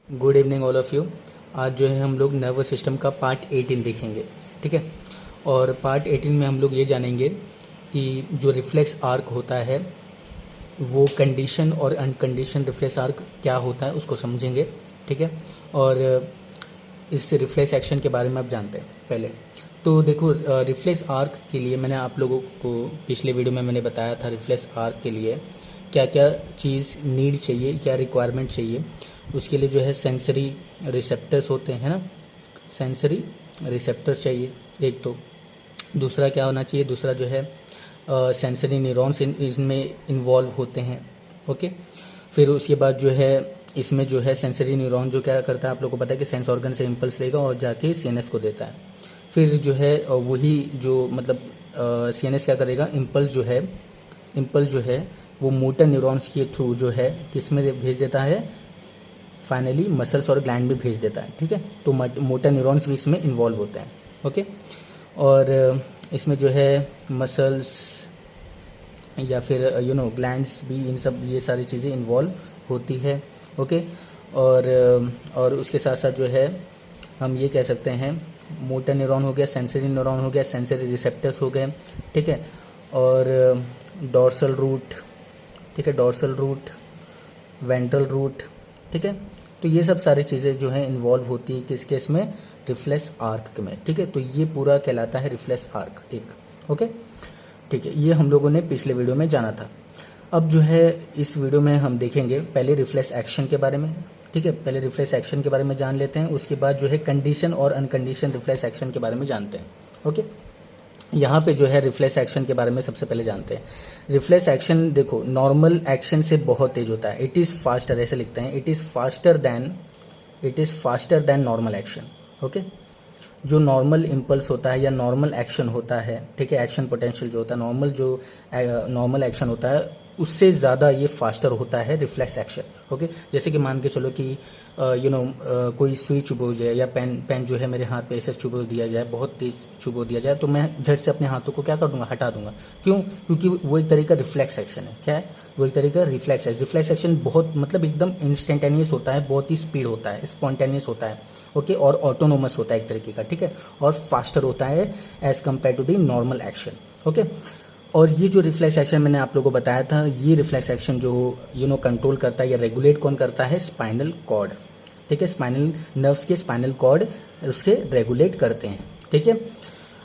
Good evening all of you. आज जो है हम लोग नर्वस सिस्टम का पार्ट 18 देखेंगे, ठीक है। और पार्ट 18 में हम लोग ये जानेंगे कि जो रिफ्लेक्स आर्क होता है वो कंडीशन और अनकंडीशन रिफ्लेक्स आर्क क्या होता है उसको समझेंगे, ठीक है। और इस रिफ्लेक्स एक्शन के बारे में आप जानते हैं पहले। तो देखो, रिफ्लेक्स आर्क के लिए मैंने आप लोगों को पिछले वीडियो में मैंने बताया था रिफ्लेक्स आर्क के लिए क्या क्या चीज़ नीड चाहिए, क्या रिक्वायरमेंट चाहिए। उसके लिए जो है सेंसरी रिसेप्टर्स होते हैं ना, सेंसरी रिसेप्टर चाहिए एक। तो दूसरा क्या होना चाहिए, दूसरा जो है सेंसरी न्यूरॉन्स इसमें इन्वॉल्व होते हैं, ओके। फिर उसके बाद जो है इसमें जो है सेंसरी न्यूरॉन जो क्या करता है, आप लोगों को पता है कि सेंस ऑर्गन से इम्पल्स लेगा और जाके सीएनएस को देता है। फिर जो है वही जो मतलब सीएनएस क्या करेगा, इम्पल्स जो है वो मोटर न्यूरॉन्स के थ्रू जो है किस में भेज देता है, फाइनली मसल्स और ग्लैंड में भेज देता है, ठीक है। तो मोटर न्यूरॉन्स भी इसमें इन्वॉल्व होते हैं, ओके। और इसमें जो है मसल्स या फिर ग्लैंड्स भी, इन सब ये सारी चीज़ें इन्वॉल्व होती है, ओके। और उसके साथ साथ जो है हम ये कह सकते हैं मोटर न्यूरॉन हो गया, सेंसरी न्यूरॉन हो गया, सेंसरी रिसेप्टर्स हो गए, ठीक है। और डॉर्सल रूट, ठीक है, डॉर्सल रूट, वेंट्रल रूट, ठीक है। तो ये सब सारी चीज़ें जो हैं इन्वॉल्व होती है किस केस में, रिफ्लेक्स आर्क में, ठीक है। तो ये पूरा कहलाता है रिफ्लेक्स आर्क एक, ओके, ठीक है। ये हम लोगों ने पिछले वीडियो में जाना था। अब जो है इस वीडियो में हम देखेंगे पहले रिफ्लेक्स एक्शन के बारे में, ठीक है। पहले रिफ्लेक्स एक्शन के बारे में जान लेते हैं, उसके बाद जो है कंडीशन और अनकंडीशन रिफ्लेक्स एक्शन के बारे में जानते हैं, ओके। यहाँ पे जो है रिफ्लेक्स एक्शन के बारे में सबसे पहले जानते हैं। रिफ्लेक्स एक्शन देखो नॉर्मल एक्शन से बहुत तेज होता है, इट इज़ फास्टर, ऐसे लिखते हैं, it is faster than normal action, okay. जो नॉर्मल इम्पल्स होता है या नॉर्मल एक्शन होता है, ठीक है, एक्शन पोटेंशियल जो होता है, नॉर्मल एक्शन होता है उससे ज़्यादा ये फास्टर होता है रिफ्लेक्स एक्शन, ओके। जैसे कि मान के चलो कि कोई सुई चुभो जाए या पेन जो है मेरे हाथ पे ऐसे चुभो दिया जाए, बहुत तेज चुभो दिया जाए, तो मैं झट से अपने हाथों को क्या कर दूंगा, हटा दूंगा। क्यों? क्योंकि वो एक तरीका रिफ्लेक्स एक्शन है। क्या है वो? एक तरीका रिफ्लेक्स एक्शन बहुत मतलब एकदम इंस्टेंटेनियस होता है, बहुत ही स्पीड होता है, स्पॉन्टेनियस होता है, ओके। और ऑटोनोमस होता है एक तरीके का, ठीक है। और फास्टर होता है as compare to the normal action, okay. और ये जो रिफ्लेक्स एक्शन मैंने आप लोगों को बताया था, ये रिफ्लेक्स एक्शन जो कंट्रोल करता है या रेगुलेट कौन करता है, स्पाइनल कॉर्ड, ठीक है। स्पाइनल नर्व्स के स्पाइनल कॉर्ड उसके रेगुलेट करते हैं, ठीक है।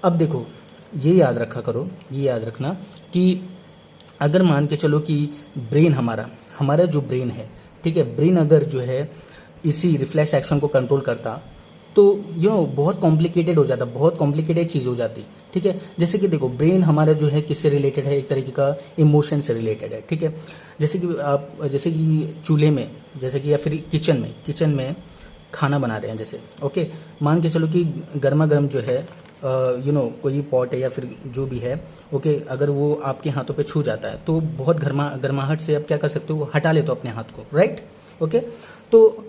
अब देखो ये याद रखा करो, ये याद रखना कि अगर मान के चलो कि ब्रेन हमारा जो ब्रेन है, ठीक है, ब्रेन अगर जो है इसी रिफ्लेक्स एक्शन को कंट्रोल करता तो बहुत कॉम्प्लिकेटेड हो जाता, बहुत कॉम्प्लिकेटेड चीज़ हो जाती, ठीक है। जैसे कि देखो ब्रेन हमारा जो है किससे रिलेटेड है, एक तरीके का इमोशन से रिलेटेड है, ठीक है। जैसे कि चूल्हे में, जैसे कि या फिर किचन में खाना बना रहे हैं जैसे, ओके। मान के चलो कि गर्मा गर्म जो है कोई पॉट है या फिर जो भी है, ओके, अगर वो आपके हाथों पे छू जाता है तो बहुत गर्माहट से आप क्या कर सकते हो, हटा ले तो अपने हाथ को, राइट, ओके। तो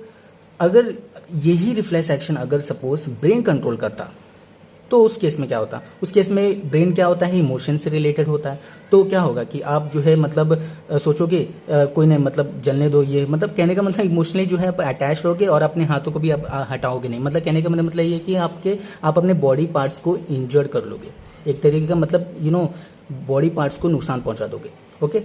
अगर यही रिफ्लेक्स एक्शन अगर सपोज ब्रेन कंट्रोल करता तो उस केस में क्या होता, उस केस में ब्रेन क्या होता है, इमोशन से रिलेटेड होता है। तो क्या होगा कि आप जो है मतलब सोचोगे कोई नहीं, मतलब जलने दो, ये मतलब कहने का मतलब इमोशनली जो है आप अटैच रहोगे और अपने हाथों को भी आप हटाओगे नहीं। मतलब कहने का मतलब ये कि आप अपने बॉडी पार्ट्स को इंजर्ड कर लोगे, एक तरीके का मतलब बॉडी पार्ट्स को नुकसान पहुंचा दोगे, ओके।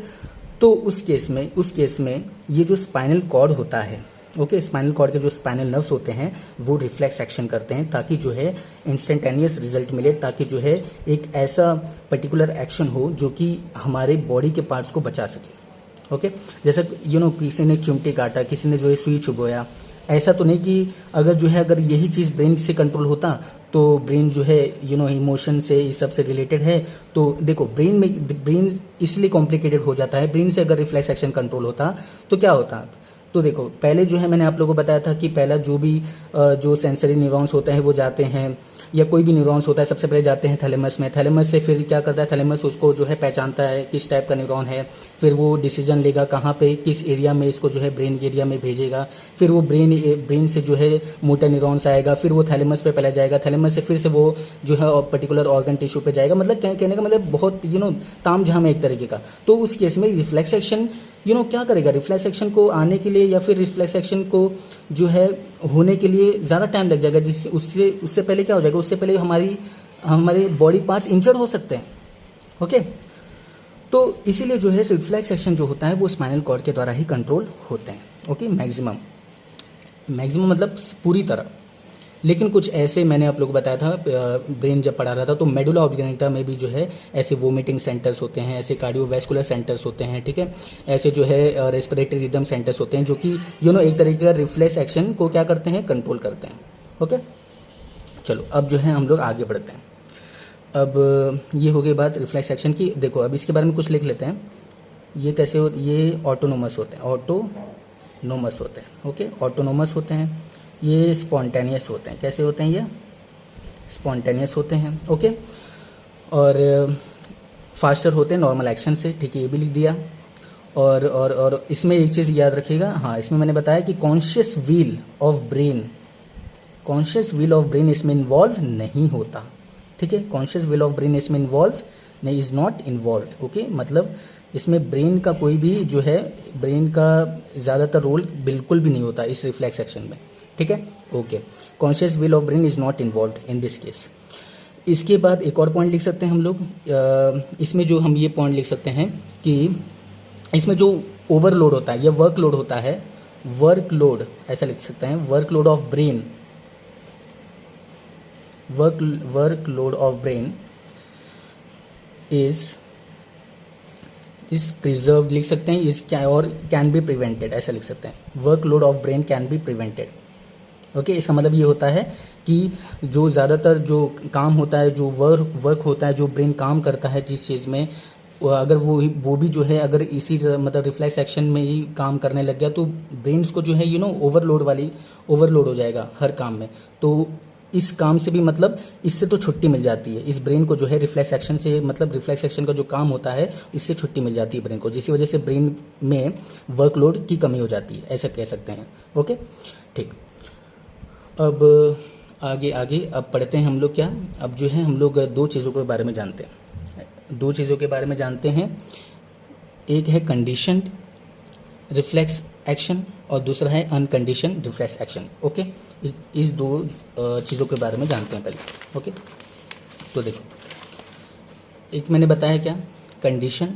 तो उस केस में ये जो स्पाइनल कॉर्ड होता है, ओके, स्पाइनल कॉर्ड के जो स्पाइनल नर्व्स होते हैं वो रिफ्लेक्स एक्शन करते हैं ताकि जो है इंस्टेंटेनियस रिजल्ट मिले, ताकि जो है एक ऐसा पर्टिकुलर एक्शन हो जो कि हमारे बॉडी के पार्ट्स को बचा सके, ओके। जैसे किसी ने चिमटे काटा, किसी ने जो है सुई चुभोया, ऐसा तो नहीं कि अगर यही चीज़ ब्रेन से कंट्रोल होता तो ब्रेन जो है इमोशन से इस सब से रिलेटेड है, तो देखो ब्रेन इसलिए कॉम्प्लिकेटेड हो जाता है। ब्रेन से अगर रिफ्लेक्स एक्शन कंट्रोल होता तो क्या होता, तो देखो पहले जो है मैंने आप लोगों को बताया था कि पहला जो सेंसरी न्यूरॉन्स होते हैं वो जाते हैं, या कोई भी न्यूरॉन्स होता है सबसे पहले जाते हैं थैलेमस में। थैलेमस से फिर क्या करता है, थैलेमस उसको जो है पहचानता है किस टाइप का न्यूरॉन है, फिर वो डिसीजन लेगा कहाँ पे, किस एरिया में इसको जो है ब्रेन एरिया में भेजेगा। फिर वो ब्रेन से जो है मोटर न्यूरॉन्स आएगा, फिर वो थैलेमस पे पहले जाएगा, थैलेमस से फिर से वो जो है पर्टिकुलर ऑर्गन टिश्यू पे जाएगा। मतलब कहने का मतलब बहुत ताम झाम है एक तरीके का। तो उस केस में रिफ्लेक्स एक्शन क्या करेगा, रिफ्लेक्स एक्शन को आने के लिए पहले या फिर रिफ्लेक्स एक्शन को जो है होने के लिए ज़्यादा टाइम लग जाएगा, जिससे उससे पहले क्या हो जाएगा, उससे पहले हमारे बॉडी पार्ट्स इंजर्ड हो सकते हैं। ओके, तो इसीलिए जो है रिफ्लेक्स एक्शन जो होता है वो स्पाइनल कॉर्ड के द्वारा ही कंट्रोल होते हैं। ओके, मैक्सिमम मतलब पूरी तरह। लेकिन कुछ ऐसे मैंने आप लोग को बताया था, ब्रेन जब पढ़ा रहा था, तो मेडुला ऑब्लिंगेटा में भी जो है ऐसे वोमिटिंग सेंटर्स होते हैं, ऐसे कार्डियोवैस्कुलर सेंटर्स होते हैं, ठीक है, ऐसे जो है रेस्पिरेटरी रिदम सेंटर्स होते हैं, जो कि एक तरीके का रिफ्लेक्स एक्शन को क्या करते हैं, कंट्रोल करते हैं। ओके, चलो अब जो है हम लोग आगे बढ़ते हैं। अब ये हो गई बात रिफ्लेक्स एक्शन की। देखो अब इसके बारे में कुछ लिख लेते हैं। ये कैसे ये ऑटोनोमस होते हैं, ऑटोनोमस होते हैं। ओके, ऑटोनोमस होते हैं। ये स्पॉन्टेनियस होते हैं। कैसे होते हैं ये? स्पॉन्टेनियस होते हैं। ओके, और फास्टर होते हैं नॉर्मल एक्शन से, ठीक है, ये भी लिख दिया। और इसमें एक चीज़ याद रखिएगा, हाँ, इसमें मैंने बताया कि कॉन्शियस व्हील ऑफ ब्रेन इसमें इन्वॉल्व नहीं होता, ठीक है, कॉन्शियस व्हील ऑफ ब्रेन इसमें इन्वॉल्व नहीं, इज़ नॉट इन्वॉल्व। ओके, मतलब इसमें ब्रेन का कोई भी जो है, ब्रेन का ज़्यादातर रोल बिल्कुल भी नहीं होता इस रिफ्लेक्स एक्शन में, ठीक है। Okay, conscious will of brain is not involve in this case. इसके बाद एक और पॉइंट लिख सकते हैं हम लोग, इसमें जो हम ये पॉइंट लिख सकते हैं कि इसमें जो ओवरलोड होता है या वर्कलोड होता है, वर्कलोड ऐसा लिख सकते हैं, workload of brain, workload of brain is preserved लिख सकते हैं, इज क्या, और कैन बी प्रिवेंटेड ऐसा लिख सकते हैं, workload of brain can be prevented. Okay, इसका मतलब ये होता है कि जो ज़्यादातर जो काम होता है, जो वर्क होता है, जो ब्रेन काम करता है जिस चीज़ में, अगर वो भी जो है अगर इसी मतलब रिफ्लेक्स एक्शन में ही काम करने लग गया तो ब्रेन्स को जो है ओवरलोड हो जाएगा हर काम में। तो इस काम से भी मतलब इससे तो छुट्टी मिल जाती है इस ब्रेन को, जो है रिफ्लेक्स एक्शन से, मतलब रिफ्लेक्स एक्शन का जो काम होता है इससे छुट्टी मिल जाती है ब्रेन को, जिसकी वजह से ब्रेन में वर्कलोड की कमी हो जाती है, ऐसा कह सकते हैं। ओके, ठीक। अब आगे अब पढ़ते हैं हम लोग क्या, अब जो है हम लोग दो चीज़ों के बारे में जानते हैं, एक है कंडीशनड रिफ्लेक्स एक्शन और दूसरा है अनकंडीशन रिफ्लेक्स एक्शन। ओके, इस दो चीज़ों के बारे में जानते हैं पहले। ओके, तो देखो, एक मैंने बताया क्या, कंडीशन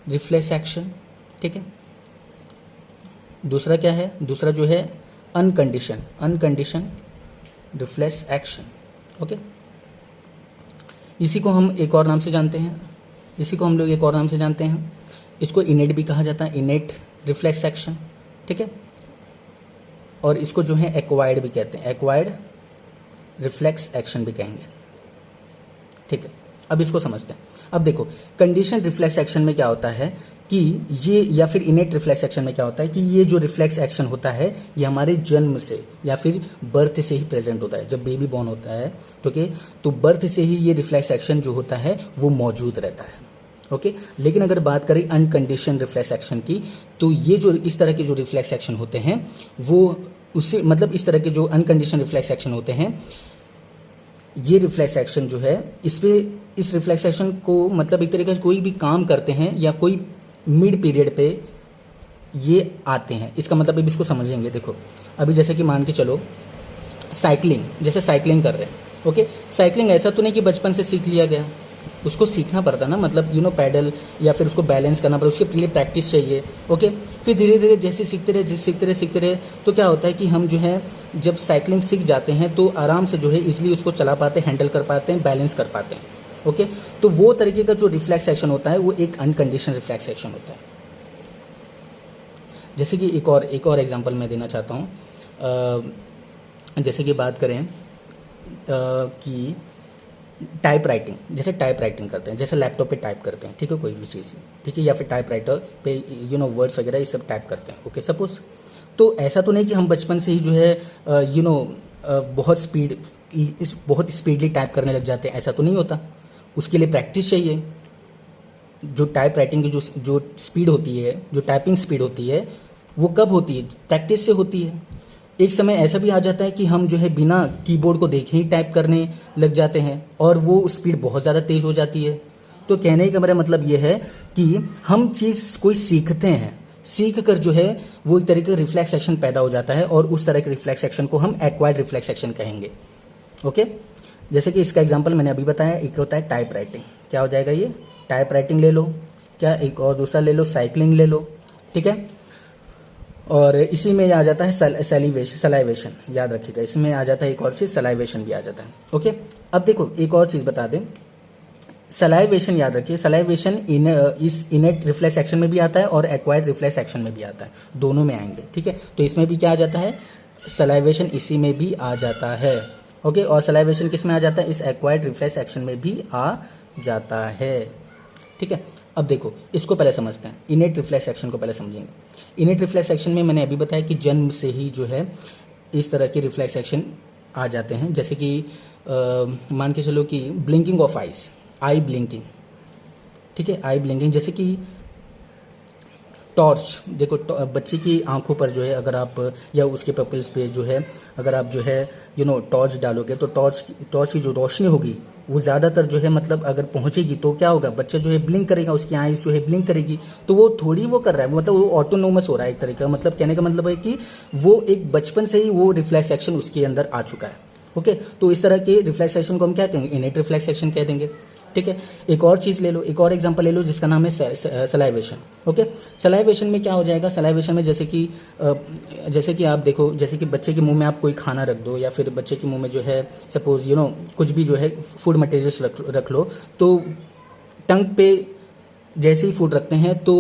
रिफ्लेक्स एक्शन, ठीक है। दूसरा क्या है, दूसरा जो है अनकंडीशन रिफ्लेक्स एक्शन। ओके, इसी को हम एक और नाम से जानते हैं, इसको इनेट भी कहा जाता है, इनेट रिफ्लेक्स एक्शन, ठीक है, और इसको जो है एक्वायर्ड भी कहते हैं, एक्वायर्ड रिफ्लेक्स एक्शन भी कहेंगे, ठीक है। अब इसको समझते हैं। अब देखो, कंडीशन रिफ्लेक्स एक्शन में क्या होता है कि ये, या फिर इनेट रिफ्लेक्स एक्शन में क्या होता है कि ये जो रिफ्लेक्स एक्शन होता है ये हमारे जन्म से या फिर बर्थ से ही प्रेजेंट होता है। जब बेबी बॉर्न होता है, ओके, तो बर्थ से ही ये रिफ्लेक्स एक्शन जो होता है वो मौजूद रहता है। ओके, लेकिन अगर बात करें अनकंडीशन रिफ्लेक्स एक्शन की, तो ये जो इस तरह के जो रिफ्लेक्स एक्शन होते हैं वो उससे, मतलब इस तरह के जो अनकंडीशन रिफ्लेक्स एक्शन होते हैं, ये रिफ्लेक्स एक्शन जो है, इस रिफ्लेक्स एक्शन को मतलब एक तरीके से कोई भी काम करते हैं या कोई मिड पीरियड पे ये आते हैं। इसका मतलब अब इसको समझेंगे। देखो, अभी जैसे कि मान के चलो साइकिलिंग कर रहे हैं। ओके, साइकिलिंग ऐसा तो नहीं कि बचपन से सीख लिया गया, उसको सीखना पड़ता ना, मतलब पैडल या फिर उसको बैलेंस करना पड़ता, उसके लिए प्रैक्टिस चाहिए। ओके, फिर धीरे धीरे जैसे सीखते रहे तो क्या होता है कि हम जो है जब साइकिलिंग सीख जाते हैं तो आराम से जो है इजीली उसको चला पाते हैं, हैंडल कर पाते हैं, बैलेंस कर पाते हैं। ओके, तो वो तरीके का जो रिफ्लेक्स एक्शन होता है वो एक अनकंडीशन रिफ्लेक्स एक्शन होता है। जैसे कि एक और एग्जांपल मैं देना चाहता हूँ। जैसे कि बात करें कि टाइप राइटिंग करते हैं, जैसे लैपटॉप पे टाइप करते हैं, ठीक है, कोई भी चीज़, ठीक है, या फिर टाइप राइटर पे वर्ड्स वगैरह ये सब टाइप करते हैं। ओके, सपोज, तो ऐसा तो नहीं कि हम बचपन से ही जो है बहुत स्पीडली टाइप करने लग जाते हैं, ऐसा तो नहीं होता। उसके लिए प्रैक्टिस चाहिए। जो टाइप राइटिंग की जो स्पीड होती है, जो टाइपिंग स्पीड होती है, वो कब होती है? प्रैक्टिस से होती है। एक समय ऐसा भी आ जाता है कि हम जो है बिना कीबोर्ड को देखे ही टाइप करने लग जाते हैं और वो स्पीड बहुत ज़्यादा तेज़ हो जाती है। तो कहने का मेरा मतलब ये है कि हम चीज़ कोई सीखते हैं, सीख कर जो है वो एक तरह का रिफ्लेक्स एक्शन पैदा हो जाता है और उस तरह के रिफ्लेक्स एक्शन को हम एक्वायर्ड रिफ्लेक्स एक्शन कहेंगे। ओके, जैसे कि इसका एग्जांपल मैंने अभी बताया, एक होता है टाइप राइटिंग। क्या हो जाएगा ये? टाइप राइटिंग ले लो, क्या एक और दूसरा ले लो, साइकिलिंग ले लो, ठीक है। और इसी में आ जाता है सलाइवेशन, याद रखिएगा, इसमें आ जाता है एक और चीज़, सलाइवेशन भी आ जाता है। ओके, अब देखो एक और चीज़ बता दें, सलाइवेशन याद रखिए, सलाइवेशन इस इनेट रिफ्लेक्स एक्शन में भी आता है और एक्वायर्ड रिफ्लेक्स एक्शन में भी आता है, दोनों में आएंगे, ठीक है। तो इसमें भी क्या आ जाता है? सलाइवेशन इसी में भी आ जाता है। ओके, और सलाइवेशन किस में आ जाता है? इस एक्वायर्ड रिफ्लेक्स एक्शन में भी आ जाता है, ठीक है। अब देखो इसको पहले समझते हैं, इनेट रिफ्लेक्स एक्शन को पहले समझेंगे। इनेट रिफ्लेक्स एक्शन में मैंने अभी बताया कि जन्म से ही जो है इस तरह के रिफ्लेक्स एक्शन आ जाते हैं, जैसे कि मान के चलो कि blinking of eyes, I blinking, ठीक है, आई ब्लिंकिंग, जैसे कि टॉर्च, देखो बच्चे की आंखों पर जो है अगर आप या उसके पपल्स पे जो है अगर आप जो है टॉर्च डालोगे तो टॉर्च की जो रोशनी होगी वो ज़्यादातर जो है मतलब अगर पहुंचेगी तो क्या होगा, बच्चा जो है ब्लिंक करेगा, उसकी आईज जो है ब्लिंक करेगी, तो वो थोड़ी वो कर रहा है, मतलब वो ऑटोनोमस हो रहा है एक तरीके का, मतलब कहने का मतलब है कि वो एक बचपन से ही वो रिफ्लेक्स एक्शन उसके अंदर आ चुका है। ओके, तो इस तरह के रिफ्लेक्स एक्शन को हम क्या कहेंगे? इनेट रिफ्लेक्स एक्शन कह देंगे, ठीक है। एक और चीज़ ले लो, एक और एग्जांपल ले लो जिसका नाम है सलाइवेशन। ओके, सलाइवेशन में क्या हो जाएगा? सलाइवेशन में जैसे कि आप देखो, जैसे कि बच्चे के मुंह में आप कोई खाना रख दो या फिर बच्चे के मुंह में जो है सपोज कुछ भी जो है फूड मटेरियल्स रख लो, तो टंग पे जैसे ही फूड रखते हैं तो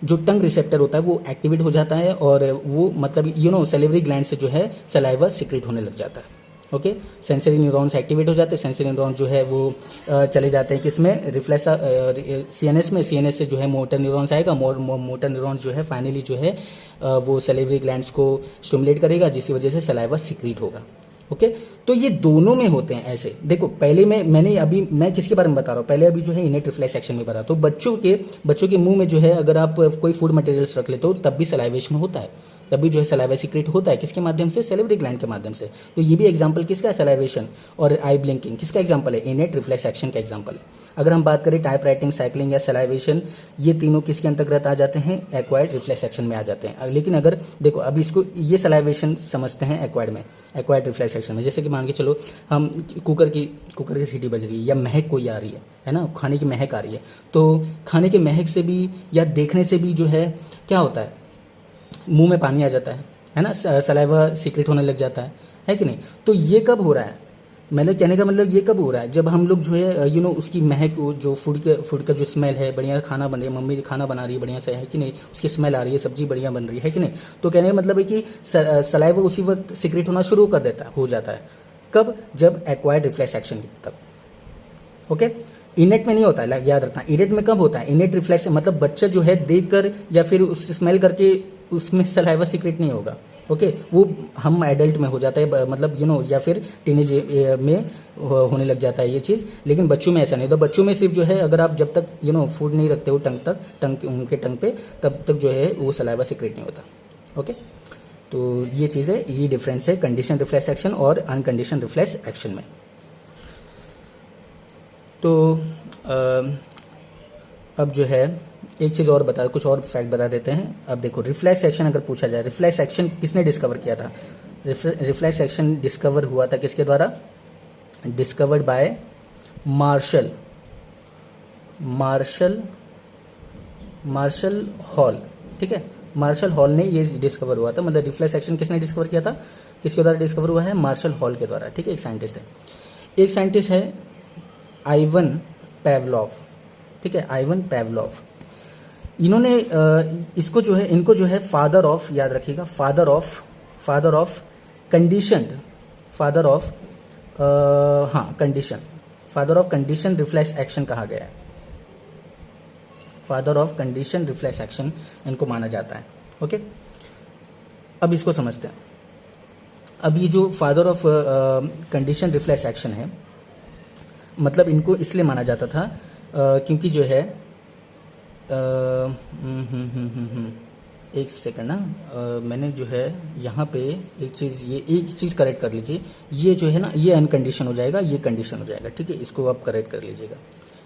जो टंग रिसेप्टर होता है वो एक्टिवेट हो जाता है और वो मतलब सैलिवरी ग्लैंड से जो है सलाइवा सिक्रेट होने लग जाता है। ओके, सेंसरी न्यूरॉन्स एक्टिवेट हो जाते हैं, सेंसरी न्यूरॉन जो है वो चले जाते हैं किसमें? रिफ्लेक्स सीएनएस में, सीएनएस से जो है मोटर न्यूरॉन्स आएगा, मोटर न्यूरॉन्स जो है फाइनली जो है वो सैलिवरी ग्लैंड्स को स्टिमुलेट करेगा, जिसकी वजह से सलाइवा सिक्रीट होगा। ओके, तो ये दोनों में होते हैं ऐसे। देखो पहले मैं किसके बारे में बता रहा हूँ? पहले अभी जो है इनेट रिफ्लेक्स एक्शन में बता, तो बच्चों के मुंह में जो है अगर आप कोई फूड मटेरियल्स रख लेते हो तब भी सलाइवेशन होता है, तब भी जो है सलाइवा सिक्रेट होता है, किसके माध्यम से? सैलिवरी ग्लैंड के माध्यम से। तो ये भी एग्जांपल किसका है? सलाइवेशन और आई ब्लिंकिंग किसका एग्जांपल है? इनेट रिफ्लेक्स एक्शन का एग्जांपल है। अगर हम बात करें टाइप राइटिंग, साइकिलिंग या सलाइवेशन, ये तीनों किसके अंतर्गत आ जाते हैं? एक्वायर्ड रिफ्लेक्स एक्शन में आ जाते हैं। लेकिन अगर देखो अभी इसको ये सलाइवेशन समझते हैं एक्वायर्ड रिफ्लेक्स एक्शन में, जैसे कि मान के चलो हम कुकर की सीटी बज रही है या महक कोई आ रही है ना, खाने की महक आ रही है, तो खाने की महक से भी या देखने से भी जो है क्या होता है? मुंह में पानी आ जाता है ना, सलाइवा सीक्रेट होने लग जाता है कि नहीं? तो ये कब हो रहा है? मैंने कहने का मतलब ये कब हो रहा है? जब हम लोग जो है उसकी महक, जो फूड का जो स्मेल है, बढ़िया खाना बन रही है, मम्मी खाना बना रही है बढ़िया से, है कि नहीं, उसकी स्मेल आ रही है, सब्जी बढ़िया बन रही है कि नहीं, तो कहने का मतलब है कि सलाइवा उसी वक्त सीक्रेट होना शुरू कर देता है, हो जाता है। कब? जब एक्वायर्ड रिफ्लेक्स एक्शन तब। ओके, इनेट में नहीं होता है, याद रखना। इनेट में कब होता है? इनेट रिफ्लेक्स मतलब बच्चा जो है देख कर या फिर उस स्मेल करके उसमें सलाइवा सीक्रेट नहीं होगा। ओके, वो हम एडल्ट में हो जाता है, मतलब या फिर टीनेज में होने लग जाता है ये चीज़, लेकिन बच्चों में ऐसा नहीं होता। बच्चों में सिर्फ जो है अगर आप जब तक फूड नहीं रखते हो उनके टंग पे, तब तक जो है वो सलाइवा सीक्रेट नहीं होता। ओके, तो ये चीज़ है, ये डिफरेंस है कंडीशन रिफ्लेक्स एक्शन और अनकंडीशन रिफ्लेक्स एक्शन में। तो अब जो है एक चीज़ और कुछ और फैक्ट बता देते हैं। अब देखो रिफ्लेक्स एक्शन अगर पूछा जाए, रिफ्लेक्स एक्शन किसने डिस्कवर किया था? रिफ्लेक्स एक्शन डिस्कवर हुआ था किसके द्वारा? डिस्कवर्ड बाय मार्शल हॉल, ठीक है। मार्शल हॉल ने ये डिस्कवर हुआ था, मतलब रिफ्लेक्स एक्शन किसने डिस्कवर किया था? किसके द्वारा डिस्कवर हुआ है? मार्शल हॉल के द्वारा, ठीक है। एक साइंटिस्ट है आइवन पैवलोव, ठीक है, आइवन पैवलोव। इन्होंने इनको जो है फादर ऑफ, याद रखिएगा, father of condition reflex action कहा गया है। Father of condition reflex action इनको माना जाता है। ओके, अब इसको समझते हैं। अब ये जो father of condition reflex action है, मतलब इनको इसलिए माना जाता था क्योंकि जो है एक सेकंड ना, मैंने जो है यहाँ पे एक चीज़ करेक्ट कर लीजिए। ये जो है ना, ये अनकंडीशन हो जाएगा, ये कंडीशन हो जाएगा, ठीक है। इसको आप करेक्ट कर लीजिएगा,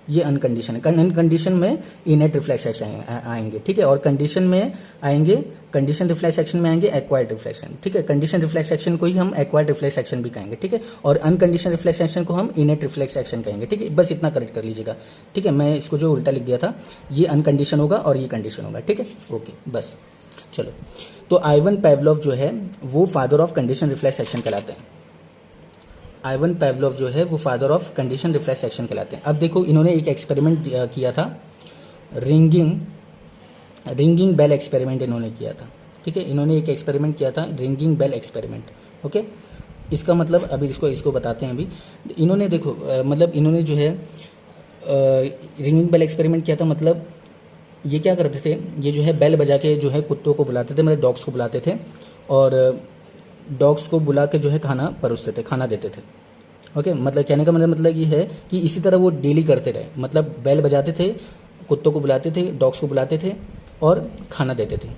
ये अनकंडीशन है। अनकंडीशन में इनेट रिफ्लेक्स एक्शन आएंगे, ठीक है, और कंडीशन में आएंगे, कंडीशन रिफ्लेक्स एक्शन में आएंगे एक्वायर्ड रिफ्लेक्शन, ठीक है। कंडीशन रिफ्लेक्स एक्शन को ही हम एक्वायर्ड रिफ्लेक्स एक्शन भी कहेंगे, ठीक है, और अनकंडीशन रिफ्लेक्स एक्शन को हम इनेट रिफ्लेक्स एक्शन कहेंगे, ठीक है। बस इतना करेक्ट कर लीजिएगा, ठीक है। मैं इसको जो उल्टा लिख दिया था, ये अनकंडीशन होगा और ये कंडीशन होगा, ठीक है, ओके। बस चलो, तो आइवन पेवलोव जो है वो father of condition reflex action कहलाते हैं। आइवन पेवलोव जो है वो father of condition reflex action कहलाते हैं। अब देखो, इन्होंने एक एक्सपेरिमेंट किया था, रिंगिंग बेल एक्सपेरिमेंट इन्होंने किया था, ठीक है। इन्होंने एक एक्सपेरिमेंट किया था, रिंगिंग बेल एक्सपेरिमेंट, ओके। इसका मतलब अभी इसको बताते हैं। अभी इन्होंने देखो मतलब इन्होंने जो है रिंगिंग बेल एक्सपेरिमेंट किया था। मतलब ये क्या करते थे, ये जो है बेल बजा के जो है कुत्तों को बुलाते थे, मतलब डॉग्स को बुलाते थे, और डॉग्स को बुला के जो है खाना परोसते थे, खाना देते थे, ओके। मतलब कहने का मतलब ये है कि इसी तरह वो डेली करते रहे, मतलब बेल बजाते थे, कुत्तों को बुलाते थे, डॉग्स को बुलाते थे और खाना देते थे,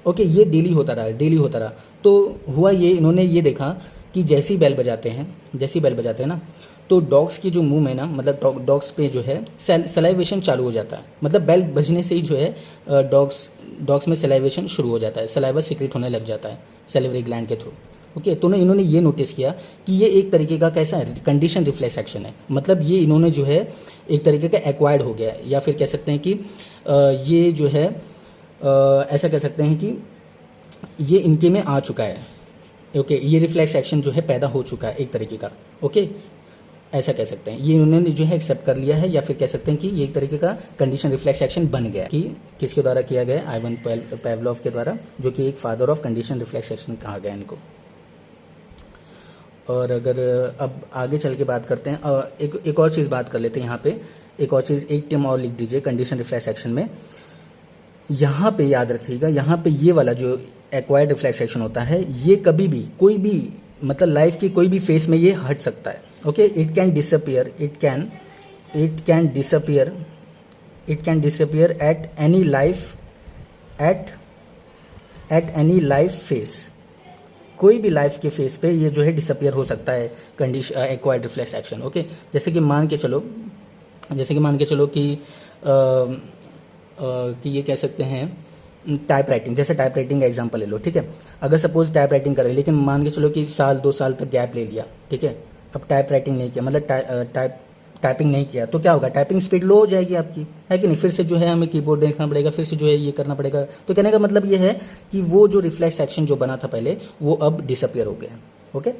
ओके। ये डेली होता रहा। तो हुआ ये, इन्होंने ये देखा कि जैसे ही बेल बजाते हैं ना, तो डॉग्स की जो मुंह में ना, मतलब डॉग्स पे जो है सलाइवेशन चालू हो जाता है। मतलब बेल बजने से ही जो है डॉग्स में सलाइवेशन शुरू हो जाता है, सलाइवा सीक्रेट होने लग जाता है सैलिवरी ग्लैंड के थ्रू, ओके। तो इन्होंने ये नोटिस किया कि ये एक तरीके का कैसा है, कंडीशन रिफ्लेक्स एक्शन है। मतलब ये इन्होंने जो है एक तरीके का एक्वायर्ड हो गया है, या फिर कह सकते हैं कि ये जो है ऐसा कह सकते हैं कि ये इनके में आ चुका है, ओके। ये रिफ्लेक्स एक्शन जो है पैदा हो चुका है एक तरीके का, ओके, ऐसा कह सकते हैं। ये इन्होंने जो है एक्सेप्ट कर लिया है, या फिर कह सकते हैं कि ये एक तरीके का कंडीशन रिफ्लेक्स एक्शन बन गया, कि किसके द्वारा किया गया, आइवन पेवलोव के द्वारा, जो कि एक father of condition reflex action कहा गया इनको। और अगर अब आगे चल के बात करते हैं, एक और चीज़ बात कर लेते हैं यहाँ पे, एक और चीज़, एक टर्म और लिख दीजिए कंडीशन रिफ्लेक्स एक्शन में। यहाँ पे याद रखिएगा, यहाँ पे ये वाला जो एक्वायर्ड रिफ्लेक्स एक्शन होता है, ये कभी भी कोई भी मतलब लाइफ की कोई भी फेस में ये हट सकता है, okay. It can disappear at any life face. कोई भी लाइफ के फेस पे ये जो है डिसअपियर हो सकता है condition acquired reflex action, okay. जैसे कि मान के चलो कि ये कह सकते हैं टाइप राइटिंग, जैसे टाइप राइटिंग का एग्जांपल ले लो, ठीक है। अगर सपोज टाइप राइटिंग कर रहे, लेकिन मान के चलो कि 1-2 साल तक गैप ले लिया, ठीक है। अब टाइप राइटिंग नहीं किया, मतलब टाइपिंग नहीं किया, तो क्या होगा, टाइपिंग स्पीड लो हो जाएगी आपकी, है कि नहीं। फिर से जो है हमें कीबोर्ड देखना पड़ेगा, फिर से जो है ये करना पड़ेगा। तो कहने का मतलब ये है कि वो जो रिफ्लेक्स एक्शन जो बना था पहले, वो अब डिसअपियर हो गया, ओके।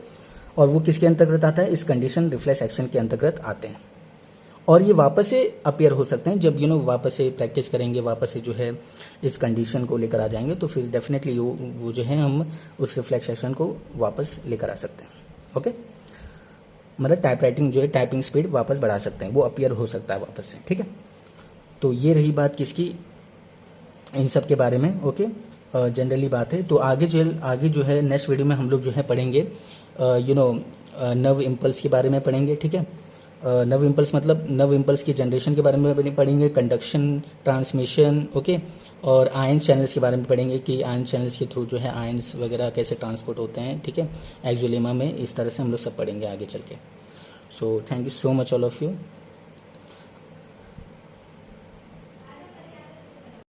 और वो किसके अंतर्गत आता है, इस कंडीशन रिफ्लेक्स एक्शन के अंतर्गत आते हैं। और ये वापस से अपीयर हो सकते हैं जब वापस से प्रैक्टिस करेंगे, वापस से जो है इस कंडीशन को लेकर आ जाएंगे, तो फिर डेफिनेटली वो जो है हम उस रिफ्लेक्स एक्शन को वापस लेकर आ सकते हैं, ओके। मतलब टाइप राइटिंग जो है टाइपिंग स्पीड वापस बढ़ा सकते हैं, वो अपीयर हो सकता है वापस से, ठीक है। तो ये रही बात किसकी, इन सब के बारे में, ओके। जनरली बात है। तो आगे जो है नेक्स्ट वीडियो में हम लोग जो है पढ़ेंगे नर्व इम्पल्स के बारे में पढ़ेंगे, ठीक है। नर्व इम्पल्स मतलब नर्व इम्पल्स की जनरेशन के बारे में पढ़ेंगे, कंडक्शन, ट्रांसमिशन, ओके। और आयन चैनल्स के बारे में पढ़ेंगे कि आयन चैनल्स के थ्रू जो है आयन्स वगैरह कैसे ट्रांसपोर्ट होते हैं, ठीक है। एक्सोलेमा में इस तरह से हम लोग सब पढ़ेंगे आगे चल के। So thank you so much all of you.